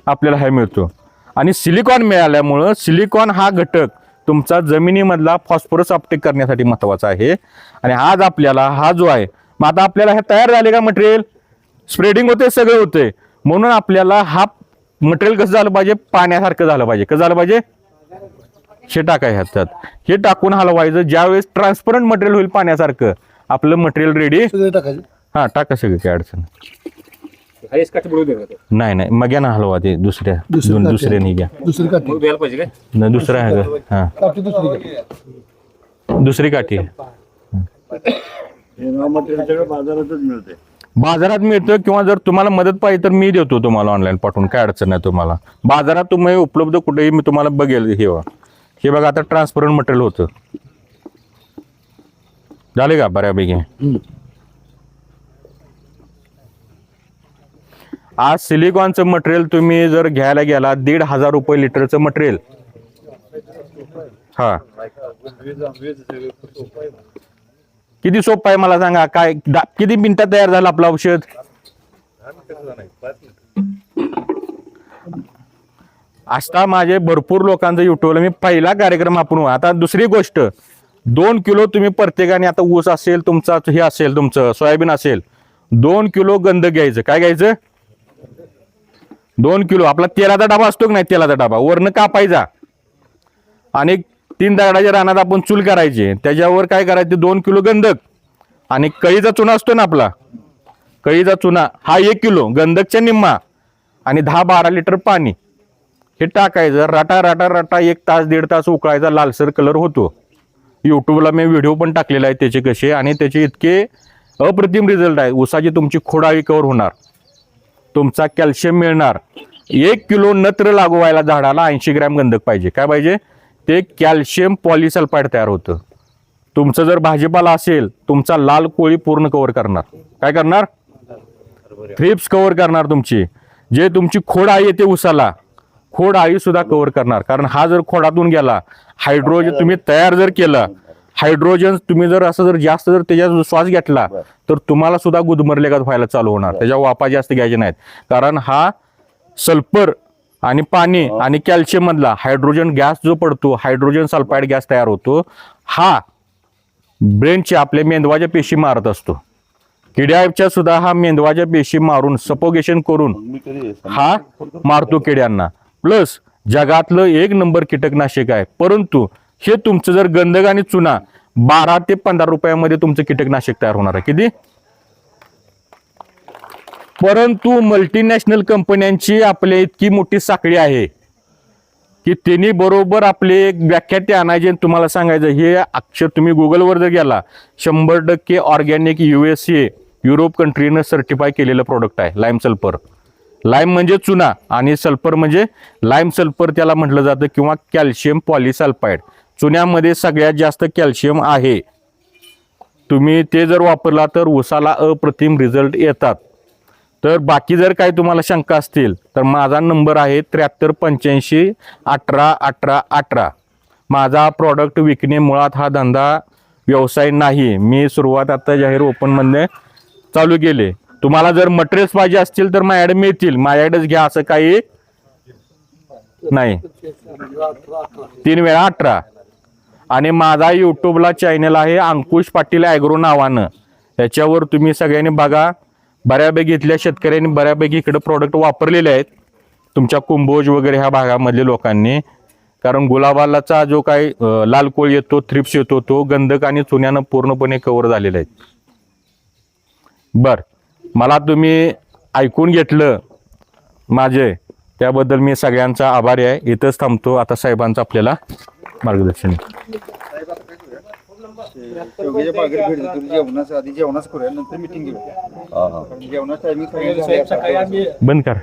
आपल्याला हा मिळतो. आणि सिलिकॉन मिळाल्यामुळं सिलिकॉन हा घटक तुमचा जमिनीमधला फॉस्फरस अपटेक करण्यासाठी महत्वाचा आहे. आणि आज आपल्याला हा जो आहे मग आता आपल्याला हे तयार झाले का मटेरियल? स्प्रेडिंग होते, सगळं होते. म्हणून आपल्याला हा मटेरियल कसं झालं पाहिजे? पाण्यासारखं झालं पाहिजे. कसं झालं पाहिजे? हे टाकाय ह्याच्यात. हे टाकून हलवायचं. ज्यावेळेस ट्रान्सपरंट मटेरियल होईल पाण्यासारखं आपलं मटेरियल रेडी. हा टाका सगळं, काय अडचण नाही. नाही मग घ्या ना हलवा ते दुसऱ्याने घ्या. दुसरी काठी. दुसरा आहे का? हा दुसरी काठी बाजारात मिळतं. किंवा जर तुम्हाला मदत पाहिजे तर मी देतो तुम्हाला ऑनलाईन पाठवून. काय अडचण नाही तुम्हाला. बाजारात तुम्ही उपलब्ध कुठेही मी तुम्हाला बघेल. हे बघा आता ट्रान्सपरंट मटेरियल होतं. झाले का बऱ्यापैकी? आज सिलिकॉनचं मटेरियल तुम्ही जर घ्यायला गेला 1,500 रुपये लिटरचं मटेरियल. हा किती सोपं आहे मला सांगा. काय किती मिनिटात तयार झालं आपलं औषध? आता माझे भरपूर लोकांचं युट्यूबला मी पहिला कार्यक्रम आपण. आता दुसरी गोष्ट 2 किलो तुम्ही प्रत्येकाने आता ऊस असेल तुमचा, हे असेल तुमचं सोयाबीन असेल, 2 किलो गंध घ्यायचं. काय घ्यायचं? 2 किलो. आपला तेलाचा डबा असतो की नाही, तेलाचा डबा वरनं कापायचा आणि 3 दगडाच्या रानात आपण चूल करायची. त्याच्यावर काय करायचं? 2 किलो गंधक आणि कळीचा चुना असतो ना आपला, कळीचा चुना हा 1 किलो, गंधकच्या निम्मा आणि 10-12 लिटर पाणी हे टाकायचं. राटा राटा राटा 1 तास 1.5 तास उकळायचा. लालसर कलर होतो. युट्यूबला मी व्हिडिओ पण टाकलेला आहे त्याचे कसे, आणि त्याचे इतके अप्रतिम रिझल्ट आहे. ऊसाची तुमची खोडाळी कव्हर होणार, तुमचा कॅल्शियम मिळणार. 1 किलो नत्र लागू व्हायला झाडाला 80 ग्रॅम गंधक पाहिजे. काय पाहिजे? ते कॅल्शियम पॉलिसल्फाईड तयार होतं. तुमचं जर भाजीपाला असेल, तुमचा लाल कोळी पूर्ण कव्हर करणार. काय करणार? थ्रिप्स कव्हर करणार. तुमची जे तुमची खोड आहे ते उसाला खोड आळी सुद्धा कव्हर करणार. कारण हा जर खोडातून गेला, हायड्रोजन तुम्ही तयार जर केलं, हायड्रोजन तुम्ही जर असं जर जास्त जर त्याच्यात श्वास घेतला तर तुम्हाला सुद्धा गुदमरलेगात व्हायला चालू होणार. त्याच्या वाफा जास्त घ्यायचे नाहीत. कारण हा सल्फर आणि पाणी आणि कॅल्शियम मधला हायड्रोजन गॅस जो पडतो, हायड्रोजन सल्फाईड गॅस तयार होतो, हा ब्रेनच्या आपल्या मेंदवाच्या पेशी मारत असतो. किड्याच्या सुद्धा हा मेंदवाच्या पेशी मारून सपोगेशन करून हा मारतो किड्यांना. प्लस जगातलं 1 नंबर कीटकनाशक आहे. परंतु हे तुमचं जर गंधक आणि चुना 12 ते 15 रुपयामध्ये तुमचं कीटकनाशक तयार होणार आहे. किती? परंतु मल्टीनॅशनल कंपन्यांची आपल्या इतकी मोठी साखळी आहे की त्यांनी बरोबर आपले एक व्याख्याते आणायचे आणि तुम्हाला सांगायचं हे अक्षर तुम्ही गुगलवर जर गेला 100% ऑर्गॅनिक USA युरोप कंट्रीनं सर्टिफाय केलेलं प्रोडक्ट आहे. Lime sulphur. लाईम म्हणजे चुना आणि सल्फर म्हणजे लाईम सल्फर त्याला म्हटलं जातं किंवा कॅल्शियम पॉलिसल्फाईड. चुन्यामध्ये सगळ्यात जास्त कॅल्शियम आहे. तुम्ही ते जर वापरला तर ऊसाला अप्रतिम रिझल्ट येतात. तर बाकी जर काही तुम्हाला शंका असतील तर माझा नंबर आहे 73 85 18 18 18. माझा प्रॉडक्ट विकणे मुळात हा धंदा व्यवसाय नाही. मी सुरुवात आता जाहीर ओपनमध्ये चालू केले. तुम्हाला जर मटेरियल्स पाहिजे असतील तर माझ्याकडे मिळतील. माझ्याकडेच घ्या असं काही नाही. 3 वेळा 18. आणि माझा यूट्यूबला चॅनल आहे अंकुश पाटील ॲग्रो नावानं. त्याच्यावर तुम्ही सगळ्यांनी बघा. बऱ्यापैकी इथल्या शेतकऱ्यांनी बऱ्यापैकी इकडे प्रोडक्ट वापरलेले आहेत तुमच्या कुंभोज वगैरे ह्या भागामधल्या लोकांनी. कारण गुलाबालाचा जो काही लाल कोळ येतो, थ्रिप्स येतो, तो गंधक आणि चुन्यानं पूर्णपणे कव्हर झालेला आहे. बर, मला तुम्ही ऐकून घेतलं माझे, त्याबद्दल मी सगळ्यांचा आभारी आहे. इथंच थांबतो. आता साहेबांचं आपल्याला मार्गदर्शन. जेवणाच्या आधी जेवणाच करूया, नंतर मिटिंग घेऊया. जेवणाचा टायमिंग बंद कर.